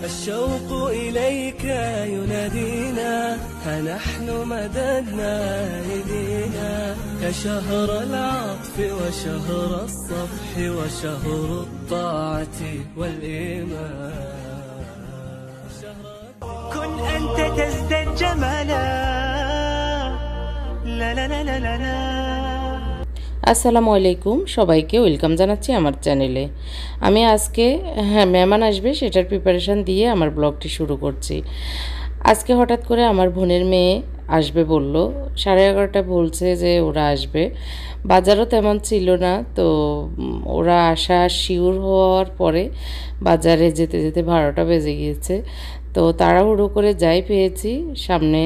الشوق إليك ينادينا ها نحن مددنا أيدينا يا شهر العطف وشهر الصفح وشهر الطاعة والإيمان كن أنت تزداد جمالا لا لا لا لا لا, لا আসসালামু আলাইকুম সবাইকে ওয়েলকাম জানাচ্ছি আমার চ্যানেলে। আমি আজকে মেহমান আসবে সেটার প্রিপারেশন দিয়ে আমার ব্লগটি শুরু করছি। আজকে হঠাৎ করে আমার বোনের মেয়ে আসবে বলল, 11:30 বলছে যে ওরা আসবে। বাজারও তেমন ছিল না, তো ওরা আসা শিওর হওয়ার পরে বাজারে যেতে যেতে 12টা বেজে গিয়েছে। তো তাড়াহুড়ো করে যাই পেয়েছি, সামনে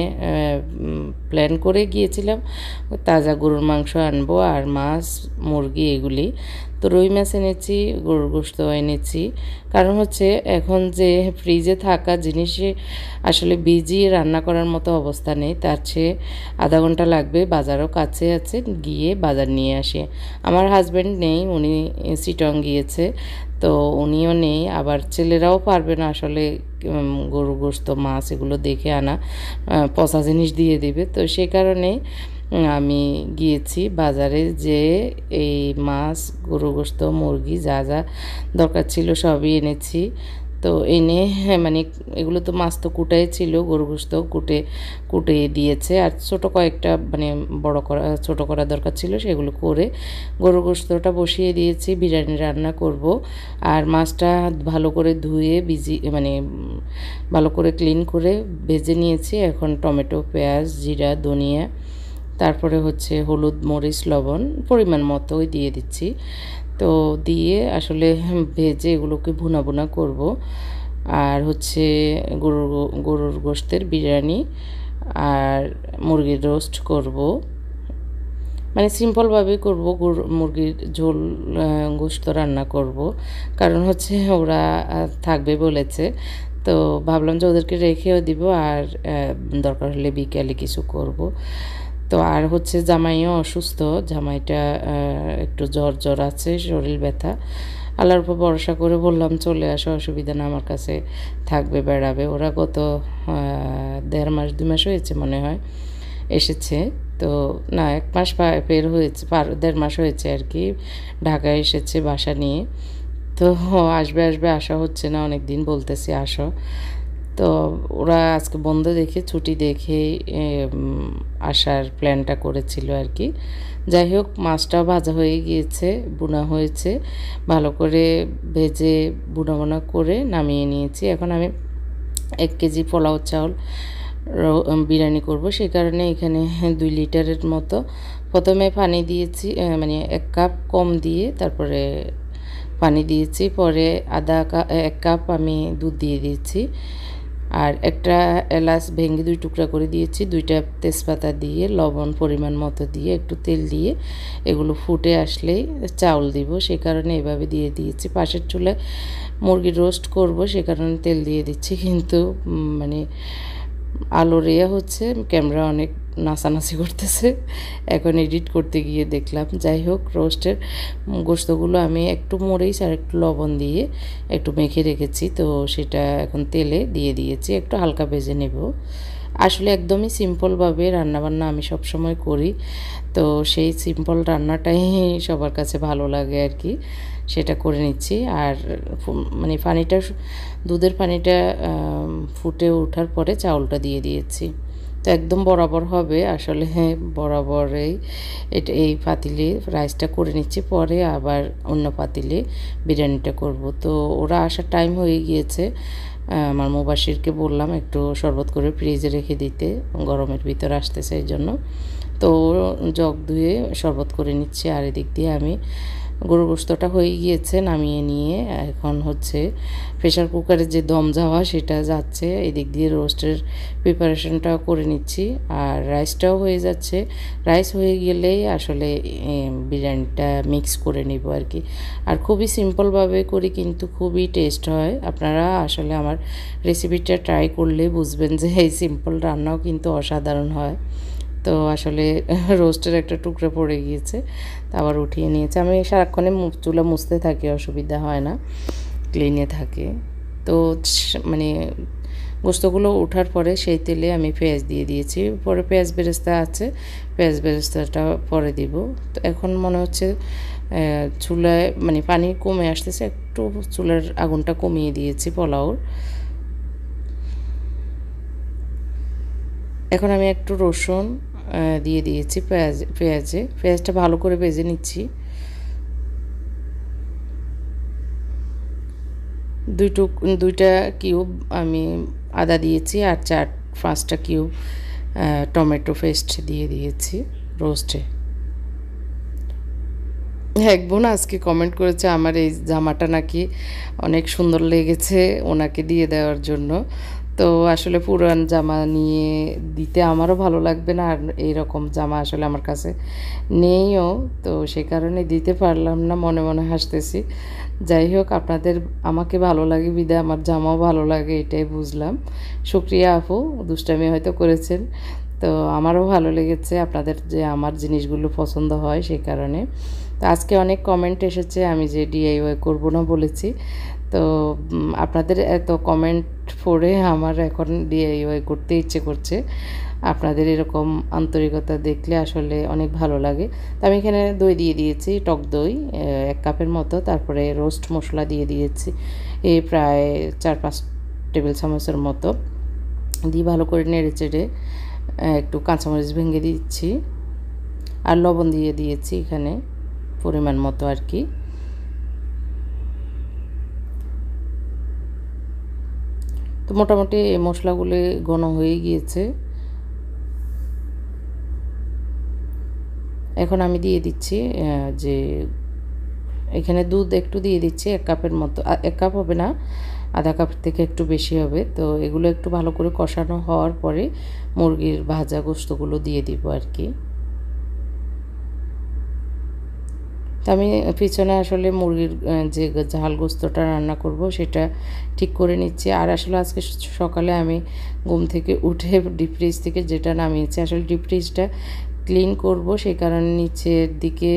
প্ল্যান করে গিয়েছিলাম তাজা গরুর মাংস আনবো আর মাছ মুরগি এগুলি। তো রুই মাছ এনেছি, গরুর গোশত এনেছি, কারণ হচ্ছে এখন যে ফ্রিজে থাকা জিনিসে আসলে ভিজিয়ে রান্না করার মতো অবস্থা নেই, তার চেয়ে আধা ঘন্টা লাগবে। বাজারও কাছে আছে, গিয়ে বাজার নিয়ে আসি। আমার হাজব্যান্ড নেই, উনি চিটং গিয়েছে, তো উনিও নেই, আবার ছেলেরাও পারবে না আসলে গরু গোশত মাছ এগুলো দেখে আনা, পচা জিনিস দিয়ে দেবে। তো সে কারণে আমি গিয়েছি বাজারে, যে এই মাছ গরু গোশত মুরগি যা যা দরকার ছিল সবই এনেছি। তো এনে মানে এগুলো তো মাছ তো কুটাই ছিল, গরু গোশত কুটে দিয়েছে, আর ছোটো কয়েকটা মানে ছোটো করা দরকার ছিল, সেগুলো করে গরু গোশতটা বসিয়ে দিয়েছি। বিরিয়ানি রান্না করব, আর মাছটা ভালো করে ধুয়ে মানে ভালো করে ক্লিন করে ভেজে নিয়েছি। এখন টমেটো পেঁয়াজ জিরা ধনিয়া তারপরে হচ্ছে হলুদ মরিচ লবণ পরিমাণ মতোই দিয়ে দিচ্ছি। তো দিয়ে আসলে ভেজে এগুলোকে ভুনা করব। আর হচ্ছে গরুর গোশতের বিরিয়ানি আর মুরগির রোস্ট করব, মানে সিম্পলভাবে করব। মুরগির ঝোল গোশত রান্না করব, কারণ হচ্ছে ওরা থাকবে বলেছে। তো ভাবলাম যে ওদেরকে রেখেও দিব, আর দরকার হলে বিকেলে কিছু করব। তো আর হচ্ছে জামাইও অসুস্থ, জামাইটা একটু জ্বর আছে, শরীর ব্যথা। আল্লাহর উপর ভরসা করে বললাম চলে আসো, অসুবিধা না, আমার কাছে থাকবে, বেড়াবে। ওরা গত 1.5 মাস 2 মাস হয়েছে মনে হয় এসেছে। তো না 1 মাস পের হয়েছে, 1.5 মাস হয়েছে আর কি, ঢাকায় এসেছে বাসা নিয়ে। তো আসবে আসা হচ্ছে না, অনেক দিন বলতেছি আসো। তো ওরা আজকে বন্ধ দেখে ছুটি দেখে আসার প্ল্যানটা করেছিল আর কি। যাই হোক, মাছটাও ভাজা হয়ে গিয়েছে, বুনা হয়েছে, ভালো করে ভেজে বুনা করে নামিয়ে নিয়েছি। এখন আমি 1 কেজি পোলাও চাউল বিরিয়ানি করব, সেই কারণে এখানে 2 লিটারের মতো প্রথমে পানি দিয়েছি, মানে 1 কাপ কম দিয়ে তারপরে পানি দিয়েছি, পরে 1 কাপ আমি দুধ দিয়ে দিয়েছি, আর একটা এলাচ ভেঙে 2 টুকরা করে দিয়েছি, 2টা তেজপাতা দিয়ে লবণ পরিমাণ মতো দিয়ে একটু তেল দিয়ে এগুলো ফুটে আসলেই চাউল দিব, সেই কারণে এভাবে দিয়ে দিয়েছি। পাশের চুলায় মুরগির রোস্ট করব, সে কারণে তেল দিয়ে দিচ্ছি, কিন্তু মানে আলোর হচ্ছে ক্যামেরা অনেক নাচানাচি করতেছে, এখন এডিট করতে গিয়ে দেখলাম। যাই হোক, রোস্টের গোশতগুলো আমি একটু মরিচ আর একটু লবণ দিয়ে একটু মেখে রেখেছি, তো সেটা এখন তেলে দিয়ে দিয়েছি, একটু হালকা ভেজে নেব। আসলে একদমই সিম্পলভাবে রান্নাবান্না আমি সবসময় করি, তো সেই সিম্পল রান্নাটাই সবার কাছে ভালো লাগে আর কি, সেটা করে নিচ্ছি। আর মানে দুধের পানিটা ফুটে ওঠার পরে চাউলটা দিয়ে দিয়েছি। তো একদম বরাবর হবে আসলে, বরাবরেই এই পাতিলে রাইসটা করে নিচ্ছি, পরে আবার অন্য পাতিলে বিরিয়ানিটা করব। তো ওরা আসার টাইম হয়ে গিয়েছে, আমার মুবাশিরকে বললাম একটু শরবত করে ফ্রিজে রেখে দিতে, গরমের ভিতর আসতেছে এই জন্য। তো জগ ধুয়ে শরবত করে নিচ্ছি, আর এদিক দিয়ে আমি গরুর গোশতটা হয়ে গিয়েছে, নামিয়ে নিয়ে এখন হচ্ছে প্রেশার কুকারে যে দম যাওয়া সেটা যাচ্ছে, এদিক দিয়ে রোস্টের প্রিপারেশনটাও করে নিচ্ছি, আর রাইসটাও হয়ে যাচ্ছে। রাইস হয়ে গেলেই আসলে বিরিয়ানিটা মিক্স করে নিব আর কি। আর খুবই সিম্পলভাবে করি, কিন্তু খুবই টেস্ট হয়। আপনারা আসলে আমার রেসিপিটা ট্রাই করলে বুঝবেন যে এই সিম্পল রান্নাও কিন্তু অসাধারণ হয়। তো আসলে রোস্টের একটা টুকরা পড়ে গিয়েছে, তা আবার উঠিয়ে নিয়েছে। আমি সারাক্ষণে চুলা মুছতে থাকি, অসুবিধা হয় না, ক্লিনে থাকে। তো মানে গোস্তগুলো ওঠার পরে সেই তেলে আমি পেঁয়াজ দিয়ে দিয়েছি, পরে পেঁয়াজ বেরেস্তা আছে, পেঁয়াজ বেরেস্তাটা পরে দিব। তো এখন মনে হচ্ছে চুলায় মানে পানি কমে আসতেছে, একটু চুলার আগুনটা কমিয়ে দিয়েছি পোলাওর। এখন আমি একটু রসুন দিয়ে দিয়েছি পেঁয়াজটা ভালো করে ভেজে নিচ্ছি। দুইটা কিউব আমি আদা দিয়েছি আর 4-5টা কিউব টমেটো পেস্ট দিয়ে দিয়েছি রোস্টে। এক বোন আজকে কমেন্ট করেছে আমার এই জামাটা নাকি অনেক সুন্দর লেগেছে ওনাকে দিয়ে দেওয়ার জন্য। তো আসলে পুরান জামা নিয়ে দিতে আমারও ভালো লাগবে না, আর এইরকম জামা আসলে আমার কাছে নেইও, তো সে কারণে দিতে পারলাম না, মনে মনে হাসতেছি। যাই হোক, আপনাদের আমাকে ভালো লাগে বিদায় আমার জামাও ভালো লাগে, এটাই বুঝলাম। শুক্রিয়া আপু, দুষ্টামি হয়তো করেছেন, তো আমারও ভালো লেগেছে আপনাদের যে আমার জিনিসগুলো পছন্দ হয় সেই কারণে। তো আজকে অনেক কমেন্ট এসেছে আমি যে ডিআইওয়াই করব না বলেছি, তো আপনাদের এত কমেন্ট পড়ে আমার এখন ডিআইওয়াই করতে ইচ্ছে করছে। আপনাদের এরকম আন্তরিকতা দেখলে আসলে অনেক ভালো লাগে। তো আমি এখানে দই দিয়ে দিয়েছি, টক দই 1 কাপের মতো, তারপরে রোস্ট মশলা দিয়ে দিয়েছি এই প্রায় 4-5 টেবিল চামচের মতো, দিয়ে ভালো করে নেড়ে চেড়ে একটু কাঁচামরিচ ভেঙে দিচ্ছি, আর লবণ দিয়ে দিয়েছি এখানে পরিমাণ মতো আর কি। তো মোটামুটি এই মশলাগুলি ঘন হয়ে গিয়েছে। এখন আমি দিয়ে দিচ্ছি যে এখানে দুধ একটু দিয়ে দিচ্ছি 1 কাপের মতো, 1 কাপ হবে না, আধা কাপ থেকে একটু বেশি হবে। তো এগুলো একটু ভালো করে কষানো হওয়ার পরে মুরগির ভাজা গোস্তগুলো দিয়ে দিব আর কি। তো আমি পিছনে আসলে মুরগির যে ঝাল গোস্তটা রান্না করব সেটা ঠিক করে নিচ্ছি। আর আসলে আজকে সকালে আমি ঘুম থেকে উঠে ডিপ ফ্রিজ থেকে যেটা নামিয়েছি, আসলে ডিপ ফ্রিজটা ক্লিন করব, সেই কারণে নিচের দিকে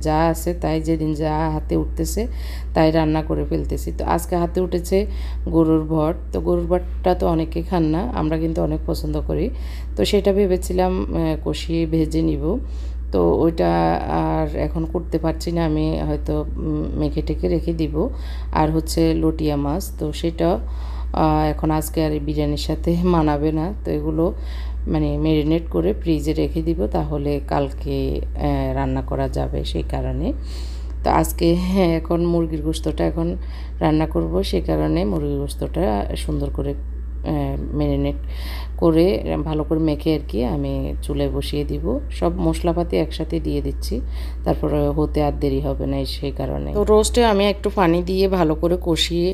যা আছে তাই যেদিন যা হাতে উঠতেছে তাই রান্না করে ফেলতেছি। তো আজকে হাতে উঠেছে গরুর ভট, তো গরুর ভটটা তো অনেকে খান না, আমরা কিন্তু অনেক পছন্দ করি। তো সেটা ভেবেছিলাম কষিয়ে ভেজে নিব, তো ওইটা আর এখন করতে পারছি না, আমি হয়তো মেখে টেকে রেখে দিব। আর হচ্ছে লটিয়া মাছ, তো সেটা এখন আজকে আর বিরিয়ানির সাথে মানাবে না, তো এগুলো মানে ম্যারিনেট করে ফ্রিজে রেখে দিব, তাহলে কালকে রান্না করা যাবে সেই কারণে। তো আজকে এখন মুরগির গোস্তটা এখন রান্না করব, সেই কারণে মুরগির গোস্তটা সুন্দর করে ম্যারিনেট করে ভালো করে মেখে আর কি আমি চুলায় বসিয়ে দিব। সব মশলাপাতি একসাথে দিয়ে দিচ্ছি, তারপরে হতে আর দেরি হবে না সেই কারণে। তো রোস্টে আমি একটু পানি দিয়ে ভালো করে কষিয়ে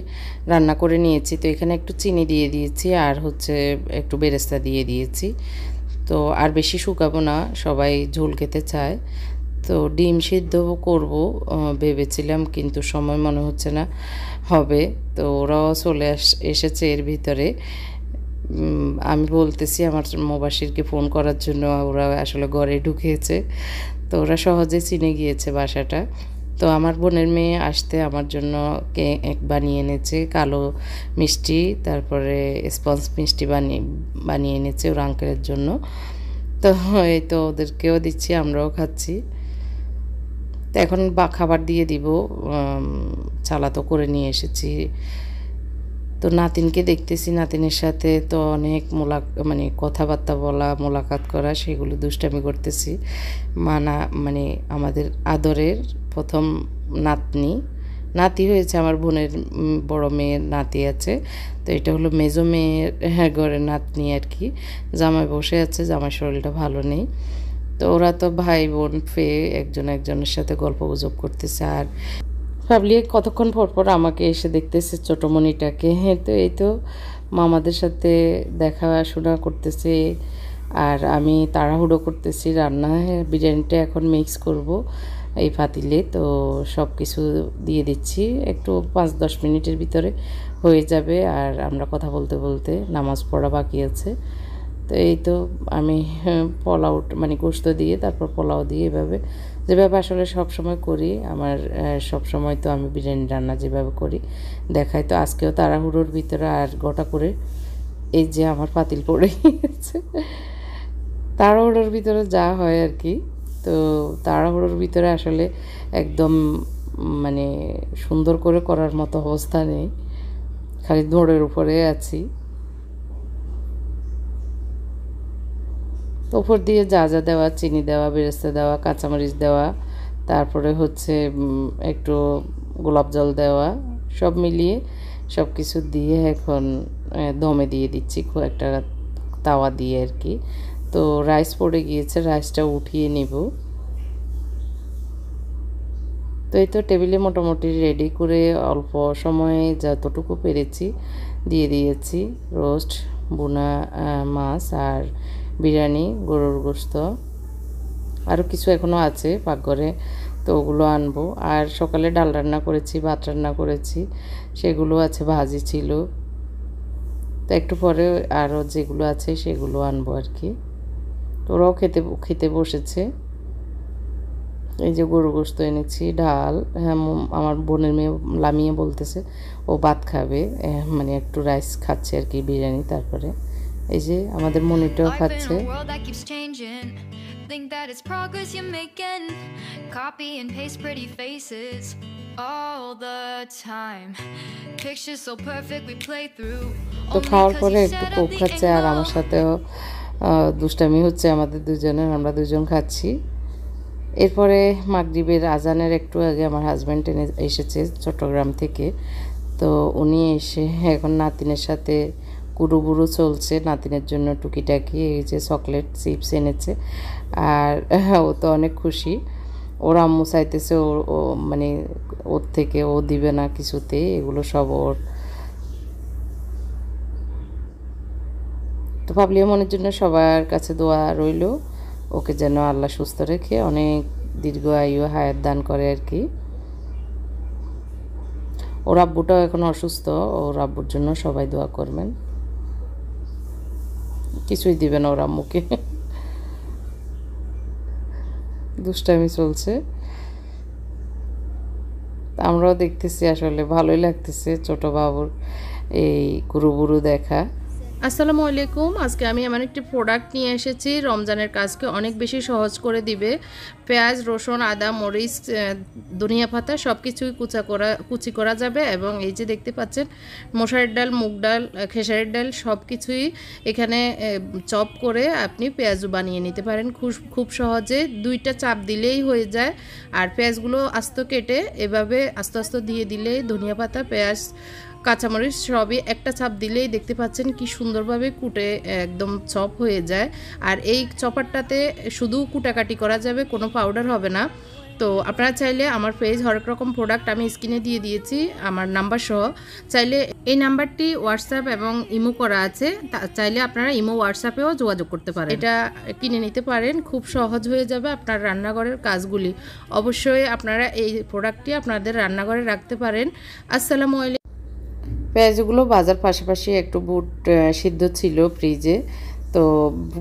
রান্না করে নিয়েছি। তো এখানে একটু চিনি দিয়ে দিয়েছি, আর হচ্ছে একটু বেরেস্তা দিয়ে দিয়েছি। তো আর বেশি শুকাবো না, সবাই ঝোল খেতে চায়। তো ডিম সিদ্ধ করব ভেবেছিলাম, কিন্তু সময় মনে হচ্ছে না হবে। তো ওরাও চলে এসেছে এর ভিতরে, আমি বলতেছি আমার মোবাশিরকে ফোন করার জন্য, ওরা আসলে ঘরে ঢুকেছে, তো ওরা সহজে চিনে গিয়েছে বাসাটা। তো আমার বোনের মেয়ে আসতে আমার জন্য কেক বানিয়ে এনেছে, কালো মিষ্টি, তারপরে স্পঞ্জ মিষ্টি বানিয়ে এনেছে ওর আঙ্কেলের জন্য। তো এই তো ওদেরকেও দিচ্ছি, আমরাও খাচ্ছি। তো এখন খাবার দিয়ে দিব, চালা তো করে নিয়ে এসেছি। তো নাতিনকে দেখতেছি, নাতিনের সাথে তো অনেক মানে কথাবার্তা বলা, মোলাকাত করা, সেগুলো দুষ্টামি করতেছি। মানে আমাদের আদরের প্রথম নাতি হয়েছে, আমার বোনের বড় মেয়ের নাতি আছে, তো এটা হলো মেজো মেয়ের ঘরের নাতনি আর কি। জামাই বসে আছে, জামাই শরীরটা ভালো নেই। তো ওরা তো ভাই বোন পেয়ে একজনের সাথে গল্প গুজব করতেছে, আর ভাবলি কতক্ষণ পর আমাকে এসে দেখতেছে ছোটোমণিটাকে। তো এই তো মামাদের সাথে দেখাশোনা করতেছে, আর আমি তাড়াহুড়ো করতেছি রান্না। বিরিয়ানিটা এখন মিক্স করব এই পাতিলে, তো সব কিছু দিয়ে দিচ্ছি, একটু 5-10 মিনিটের ভিতরে হয়ে যাবে। আর আমরা কথা বলতে বলতে নামাজ পড়া বাকি আছে। তো এই তো আমি পোলাও মানে গোশত দিয়ে তারপর পোলাও দিয়ে এভাবে যেভাবে আসলে সব সময় করি, আমার সব সময় তো আমি বিরিয়ানি রান্না যেভাবে করি দেখাই। তো আজকেও তাড়াহুড়োর ভিতরে আর গোটা করে এই যে আমার পাতিল পড়ে গিয়েছে। তাড়াহুড়োর ভিতরে যা হয় আর কি। তো তাড়াহুড়োর ভিতরে আসলে একদম মানে সুন্দর করে করার মতো অবস্থা নেই, খালি দৌড়ের উপরে আছি। তো উপর দিয়ে যা যা দেওয়া, চিনি দেওয়া, বেরেস্তা দেওয়া, কাঁচামরিচ দেওয়া, তারপরে হচ্ছে একটু গোলাপ জল দেওয়া, সব মিলিয়ে সব কিছু দিয়ে এখন দমে দিয়ে দিচ্ছি একটা তাওয়া দিয়ে আর কি। তো রাইস পড়ে গিয়েছে, রাইসটা উঠিয়ে নিব। তো এই তো টেবিলে মোটামুটি রেডি করে অল্প সময়ে যতটুকু পেরেছি দিয়ে দিয়েছি। রোস্ট, বুনা মাছ আর বিরিয়ানি, গরুর গোশত, আরও কিছু এখনও আছে পাকঘরে, তো ওগুলো আনবো। আর সকালে ডাল রান্না করেছি, ভাত রান্না করেছি, সেগুলো আছে, ভাজি ছিল। তো একটু পরে আরও যেগুলো আছে সেগুলো আনবো আর কি। তো ওরাও খেতে বসেছে। এই যে গরু গোশত এনেছি, ডাল, হ্যাঁ আমার বোনের মেয়ে লামিয়ে বলতেছে ও ভাত খাবে, মানে একটু রাইস খাচ্ছে আর কি, বিরিয়ানি। তারপরে এই যে আমাদের মনিটাও খাচ্ছে। তো খাওয়ার পরে একটু কোক খাচ্ছে আর আমার সাথেও দুষ্টামি হচ্ছে আমাদের দুজনের, আমরা দুজন খাচ্ছি। এরপরে মাগরিবের আজানের একটু আগে আমার হাজব্যান্ড এসেছে চট্টগ্রাম থেকে। তো উনি এসে এখন নাতিনের সাথে কুড়ুবুড়ু চলছে, নাতিনের জন্য টুকিটাকি এই যে চকলেট চিপস এনেছে। আর ও তো অনেক খুশি, ওর আম্মু চাইতেছে ও মানে ওর থেকে ও দিবে না কিছুতে, এগুলো সব ওর। তো পাবলিয়া মনের জন্য সবার কাছে দোয়া রইল, ওকে যেন আল্লাহ সুস্থ রেখে অনেক দীর্ঘ আয়ু হায়াত দান করে আর কি। ওর আব্বুটাও এখন অসুস্থ, ওর আব্বুর জন্য সবাই দোয়া করবেন। কিছুই দিবে না ওর আম্মুকে, দুষ্টামি চলছে। আমরাও দেখতেছি, আসলে ভালোই লাগতেছে ছোট বাবুর এই গুরুবুরু দেখা। আসসালামু আলাইকুম। আজকে আমি এমন একটি প্রোডাক্ট নিয়ে এসেছি রমজানের কাজকে অনেক বেশি সহজ করে দিবে। পেঁয়াজ, রসুন, আদা, মরিচ, ধনিয়া পাতা সব কিছুই কুচি করা যাবে। এবং এই যে দেখতে পাচ্ছেন মশারির ডাল, মুগ ডাল, খেসারির ডাল সব কিছুই এখানে চপ করে আপনি পেঁয়াজও বানিয়ে নিতে পারেন খুব সহজে। 2টা চাপ দিলেই হয়ে যায়। আর পেঁয়াজগুলো আস্ত কেটে এভাবে আস্তে আস্তে দিয়ে দিলেই ধনিয়া পাতা, পেঁয়াজ, কাঁচামরিচ সবই একটা চাপ দিলেই দেখতে পাচ্ছেন কি সুন্দরভাবে কুটে একদম চপ হয়ে যায়। আর এই চপারটাতে শুধু কুটাকাটি করা যাবে, কোনো পাউডার হবে না। তো আপনারা চাইলে আমার পেজ হরেক রকম প্রোডাক্ট আমি স্ক্রিনে দিয়ে দিয়েছি আমার নাম্বার সহ, চাইলে এই নাম্বারটি হোয়াটসঅ্যাপ এবং ইমো করা আছে, চাইলে আপনারা ইমো হোয়াটসঅ্যাপেও যোগাযোগ করতে পারেন। এটা কিনে নিতে পারেন, খুব সহজ হয়ে যাবে আপনার রান্নাঘরের কাজগুলি। অবশ্যই আপনারা এই প্রোডাক্টটি আপনাদের রান্নাঘরে রাখতে পারেন। আসসালামু আলাইকুম। পেঁয়াজগুলো ভাজার পাশাপাশি একটু বুট সিদ্ধ ছিল ফ্রিজে, তো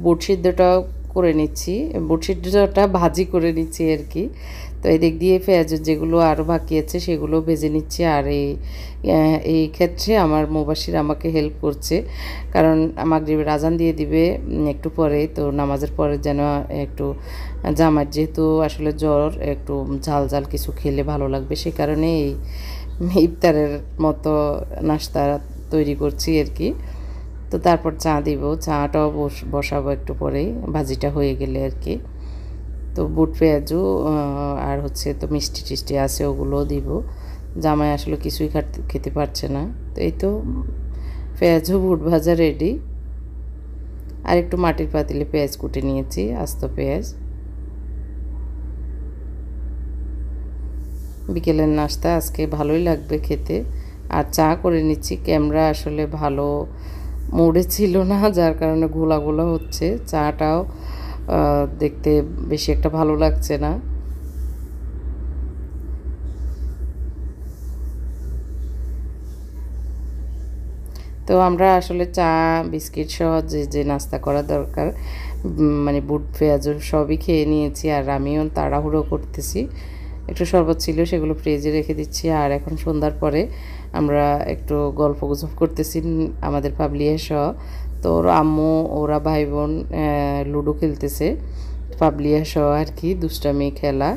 বুট সিদ্ধটাও করে নিচ্ছি, বুট সিদ্ধটা ভাজি করে নিচ্ছি আর কি। তো এদিক দিয়ে পেঁয়াজ যেগুলো আরও বাকি আছে সেগুলো ভেজে নিচ্ছি। আর এই ক্ষেত্রে আমার মুবাশির আমাকে হেল্প করছে, কারণ মাগরিবের আজান দিয়ে দিবে একটু পরে, তো নামাজের পরে যেন একটু জামার যেহেতু আসলে জ্বর, একটু ঝাল ঝাল কিছু খেলে ভালো লাগবে, সে কারণে এই ইফতারের মতো নাস্তা তৈরি করছি আর কি। তো তারপর চা দিব, চাটাও বসাবো একটু পরেই, ভাজিটা হয়ে গেলে আর কি। তো বুট পেঁয়াজু আর হচ্ছে তো মিষ্টি টিষ্টি আছে ওগুলোও দিব। জামাই আসলে কিছুই খেতে পারছে না। তো এই তো পেঁয়াজু বুট ভাজা রেডি। আর একটু মাটির পাতিলে পেঁয়াজ কুটে নিয়েছি, আস্ত পেঁয়াজ। বিকেলের নাস্তা আজকে ভালোই লাগবে খেতে। আর চা করে নিচ্ছি, ক্যামেরা আসলে ভালো মুডে ছিল না, যার কারণে গোলা গোলা হচ্ছে, চাটাও দেখতে বেশি একটা ভালো লাগছে না। তো আমরা আসলে চা বিস্কিট সহ যে নাস্তা করা দরকার মানে বুট পেঁয়াজ সবই খেয়ে নিয়েছি, আর আমিও তাড়াহুড়ো করতেছি। একটু শরবত ছিল, সেগুলো ফ্রিজে রেখে দিচ্ছি। আর এখন সন্ধ্যার পরে আমরা একটু গল্প গুজব করতেছি আমাদের পাবলিয়া সহ। তো ওর আম্মু ওরা ভাই বোন লুডো খেলতেছে পাবলিয়া সহ আর কি, দুষ্টামি খেলা।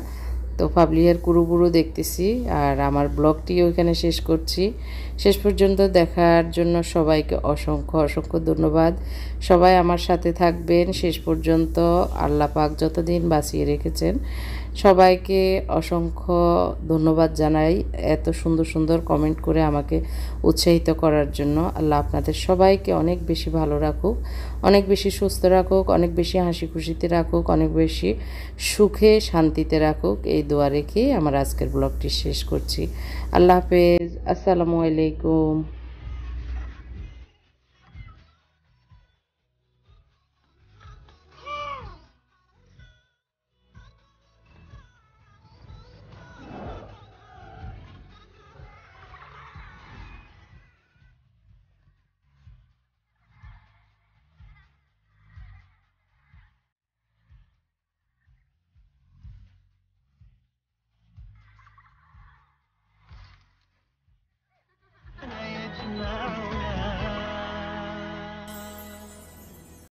তো পাবলিয়ার কুরুবুরু দেখতেছি। আর আমার ব্লগটিও এখানে শেষ করছি। শেষ পর্যন্ত দেখার জন্য সবাইকে অসংখ্য অসংখ্য ধন্যবাদ। সবাই আমার সাথে থাকবেন শেষ পর্যন্ত, আল্লাহ পাক যতদিন বাঁচিয়ে রেখেছেন। সবাইকে অসংখ্য ধন্যবাদ জানাই এত সুন্দর সুন্দর কমেন্ট করে আমাকে উৎসাহিত করার জন্য। আল্লাহ আপনাদের সবাইকে অনেক বেশি ভালো রাখুক, অনেক বেশি সুস্থ রাখুক, অনেক বেশি হাসি খুশিতে রাখুক, অনেক বেশি সুখে শান্তিতে রাখুক, এই দোয়া রেখে আমার আজকের ব্লগটি শেষ করছি। আল্লাহ হাফেজ, আসসালামু আলাইকুম।